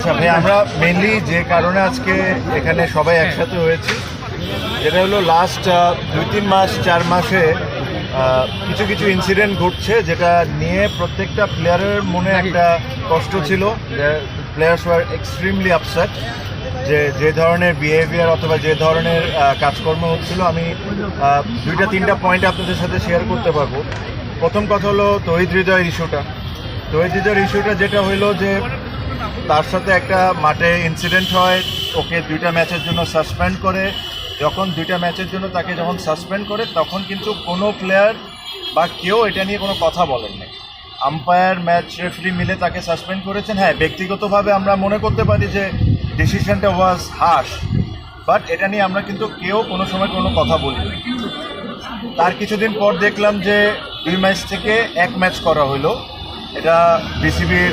আচ্ছা ভাই, আমরা মেনলি যে কারণে আজকে এখানে সবাই একসাথে হয়েছি, যেটা হলো লাস্ট 2-3 মাস 4 মাসে কিছু কিছু ইনসিডেন্ট ঘটছে, যেটা নিয়ে প্রত্যেকটা প্লেয়ারের মনে একটা কষ্ট ছিল। প্লেয়ার্স ওয়ার এক্সট্রিমলি আপসেট যে ধরনের বিহেভিয়ার অথবা যে ধরনের কাজকর্ম হচ্ছিল। আমি 2-3টা পয়েন্ট আপনাদের সাথে শেয়ার করতে পারবো। প্রথম কথা হলো তৌহিদ হৃদয়ের ইস্যুটা যেটা হইলো যে তার সাথে একটা মাঠে ইনসিডেন্ট হয়, ওকে 2টা ম্যাচের জন্য সাসপেন্ড করে। যখন 2টা ম্যাচের জন্য তাকে যখন সাসপেন্ড করে, তখন কিন্তু কোনো প্লেয়ার বা কেউ এটা নিয়ে কোনো কথা বলেন না। আম্পায়ার, ম্যাচ রেফারি মিলে তাকে সাসপেন্ড করেছেন। হ্যাঁ, ব্যক্তিগতভাবে আমরা মনে করতে পারি যে ডিসিশনটা ওয়াজ হার্শ, বাট এটা নিয়ে আমরা কিন্তু কেউ কোনো সময় কোনো কথা বলিনি। তার কিছুদিন পর দেখলাম যে 2 ম্যাচ থেকে 1 ম্যাচ করা হলো, এটা বিসিবির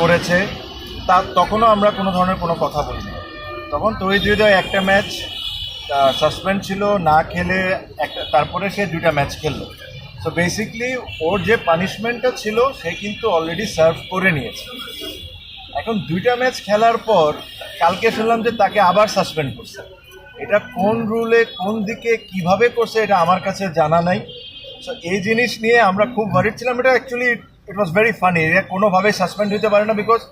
করেছে। তখনও আমরা কোনো ধরনের কোনো কথা বলিনি। তখন তৌহিদ হৃদয় একটা ম্যাচ সাসপেন্ড ছিল, না খেলে তারপরে সে 2টা ম্যাচ খেললো। সো বেসিকলি ওর যে পানিশমেন্টটা ছিল সে কিন্তু অলরেডি সার্ভ করে নিয়েছে। এখন 2টা ম্যাচ খেলার পর কালকে শুনলাম যে তাকে আবার সাসপেন্ড করছে। এটা কোন রুলে, কোন দিকে, কিভাবে করছে, এটা আমার কাছে জানা নাই। সো এই জিনিস নিয়ে আমরা খুব ওয়ারিড ছিলাম। এটা actually it was very funny. এটা কোনোভাবেই সাসপেন্ড হতে পারে না, বিকজ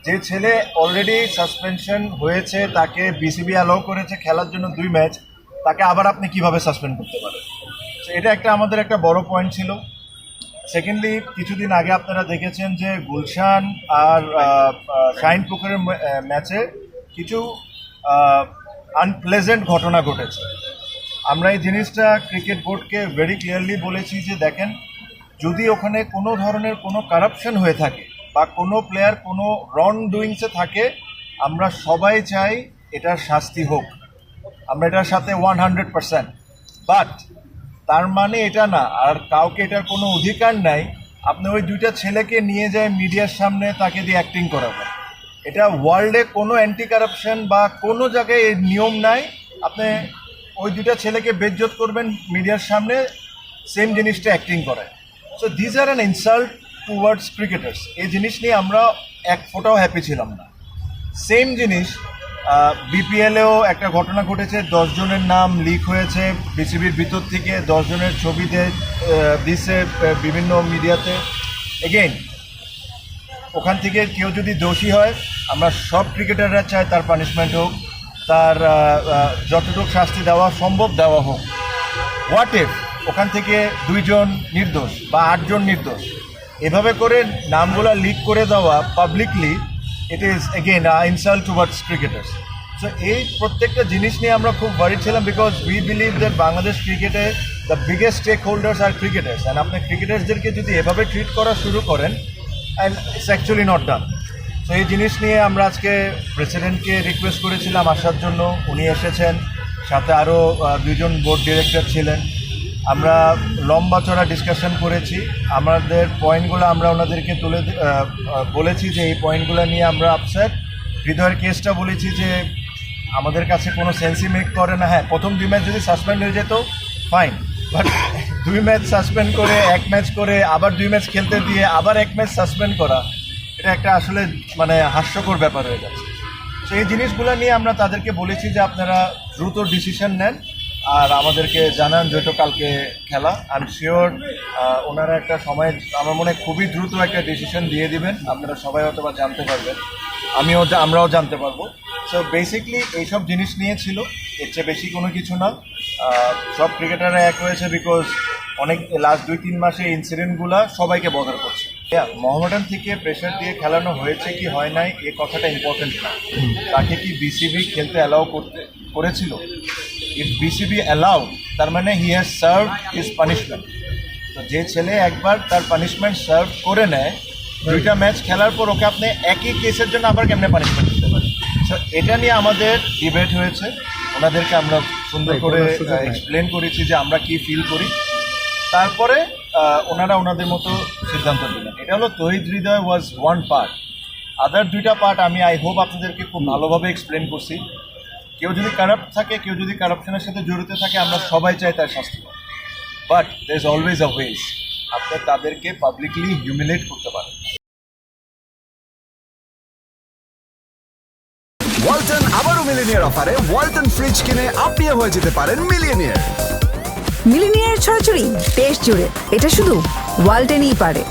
যে ছেলে অলরেডি সাসপেনশন হয়েছে, তাকে বিসিবি অ্যালাউ করেছে খেলার জন্য 2 ম্যাচ, তাকে আবার আপনি কিভাবে সাসপেন্ড করতে পারেন? তো এটা আমাদের একটা বড় পয়েন্ট ছিল। সেকেন্ডলি, কিছুদিন আগে আপনারা দেখেছেন যে গুলশান আর শাহিনপুকুরের ম্যাচে কিছু আনপ্লেজেন্ট ঘটনা ঘটেছে। আমরা এই জিনিসটা ক্রিকেট বোর্ডকে ভেরি ক্লিয়ারলি বলেছি যে দেখেন, যদি ওখানে কোনো ধরনের কোনো কারাপশন হয়ে থাকে বা কোনো প্লেয়ার কোনো রং ডুইংসে থাকে, আমরা সবাই চাই এটার শাস্তি হোক। আমরা এটার সাথে 100%। বাট তার মানে এটা না আর কাউকে এটার কোনো অধিকার নাই আপনি ওই 2টা ছেলেকে নিয়ে যায় মিডিয়ার সামনে তাকে দিয়ে অ্যাক্টিং করাবেন। এটা ওয়ার্ল্ডে কোনো অ্যান্টি কারাপশন বা কোনো জায়গায় এই নিয়ম নাই। আপনি ওই 2টা ছেলেকে বেজ্জত করবেন মিডিয়ার সামনে, সেম জিনিসটা অ্যাক্টিং করায়। So this are an insult towards cricketers. এই জিনিস নিয়ে আমরা এক ফোঁটাও হ্যাপি ছিলাম না। সেম জিনিস বিপিএলেও একটা ঘটনা ঘটেছে, 10 জনের নাম লিক হয়েছে বিসিবির ভিতর থেকে, 10 জনের ছবিতে দিচ্ছে বিভিন্ন মিডিয়াতে। এগেইন, ওখান থেকে কেউ যদি দোষী হয়, আমরা সব ক্রিকেটাররা চাই তার পানিশমেন্ট হোক, তার যতটুকু শাস্তি দেওয়া সম্ভব দেওয়া হোক। হোয়াট ইফ ওখান থেকে 2 জন নির্দোষ বা 8 জন নির্দোষ, এভাবে করে নামগুলো লিক করে দেওয়া publicly, it is again insult towards cricketers. So এই প্রত্যেকটা জিনিস নিয়ে আমরা খুব ওয়ারিড ছিলাম, because we believe that Bangladesh ক্রিকেটে দ্য বিগেস্ট স্টেক হোল্ডার্স আর ক্রিকেটার্স। অ্যান্ড আপনি ক্রিকেটার্সদেরকে যদি এভাবে ট্রিট করা শুরু করেন, and it's actually not done. তো এই জিনিস নিয়ে আমরা আজকে প্রেসিডেন্টকে রিকোয়েস্ট করেছিলাম আসার জন্য, উনি এসেছেন, সাথে আরও 2 জন বোর্ড ডিরেক্টর ছিলেন। আমরা লম্বা চড়া ডিসকাশন করেছি, আমাদের পয়েন্টগুলো আমরা ওনাদেরকে বলেছি যে এই পয়েন্টগুলো নিয়ে আমরা আপসেট। হৃদয়ের কেসটা বলেছি যে আমাদের কাছে কোনো সেন্সই মেক করে না। হ্যাঁ, প্রথম 2 ম্যাচ যদি সাসপেন্ড হয়ে যেত ফাইন, বাট 2 ম্যাচ সাসপেন্ড করে 1 ম্যাচ করে আবার 2 ম্যাচ খেলতে দিয়ে আবার 1 ম্যাচ সাসপেন্ড করা, এটা একটা আসলে মানে হাস্যকর ব্যাপার হয়ে যাচ্ছে। তো এই জিনিসগুলো নিয়ে আমরা তাদেরকে বলেছি যে আপনারা দ্রুত ডিসিশন নেন আর আমাদেরকে জানান, যেহেতু কালকে খেলা। আই এম শিওর ওনারা একটা সময়, আমার মনে হয় খুবই দ্রুত একটা ডিসিশন দিয়ে দিবেন। আপনারা সবাই হয়তো বা জানতে পারবেন, আমরাও জানতে পারবো। সো বেসিকলি এইসব জিনিস নিয়ে ছিল, এর চেয়ে বেশি কোনো কিছু না। সব ক্রিকেটাররা এক হয়েছে, বিকজ অনেক লাস্ট 2-3 মাসে ইনসিডেন্টগুলো সবাইকে বদার করছে। মোহামেডান থেকে প্রেশার দিয়ে খেলানো হয়েছে কি হয় নাই এ কথাটা ইম্পর্টেন্ট না। তাকে কি বিসিবি খেলতে অ্যালাউ করেছিল? ইফ বিসিবি অ্যালাউ, তার মানে he has serve his punishment. তো যে ছেলে একবার তার পানিশমেন্ট সার্ভ করে নেয়, 2টা ম্যাচ খেলার পর ওকে আপনি একই কেসের জন্য আবার কেমনে পানিশমেন্ট দিতে পারেন? সো এটা নিয়ে আমাদের ডিবেট হয়েছে, ওনাদেরকে আমরা সুন্দর করে এক্সপ্লেন করেছি যে আমরা কি ফিল করি। তারপরে ওনারা ওনাদের মতো সিদ্ধান্ত নিলেন। এটা হলো তৌহিদ হৃদয় ওয়াজ 1 পার্ট। আদার 2টা পার্ট আমি আই হোপ আপনাদেরকে খুব ভালোভাবে এক্সপ্লেন করছি। কেউ যদি কারাপ্ট থাকে, কেউ যদি কারাপশনের সাথে জড়িত থাকে, আমরা সবাই চাই তার শাস্তি হোক। But there is always a ways, আপনি তাদেরকে পাবলিকলি হিউমিলেট করতে পারেন। ওয়ালটন আবারও মিলিনিয়ার অফারে ওয়ালটন ফ্রিজ কিনে আপনিও হয়ে যেতে পারেন মিলিয়নিয়ার। মিলিনিয়ার ছড়াছড়ি দেশ জুড়ে, এটা শুধু ওয়ালটেনই পারে।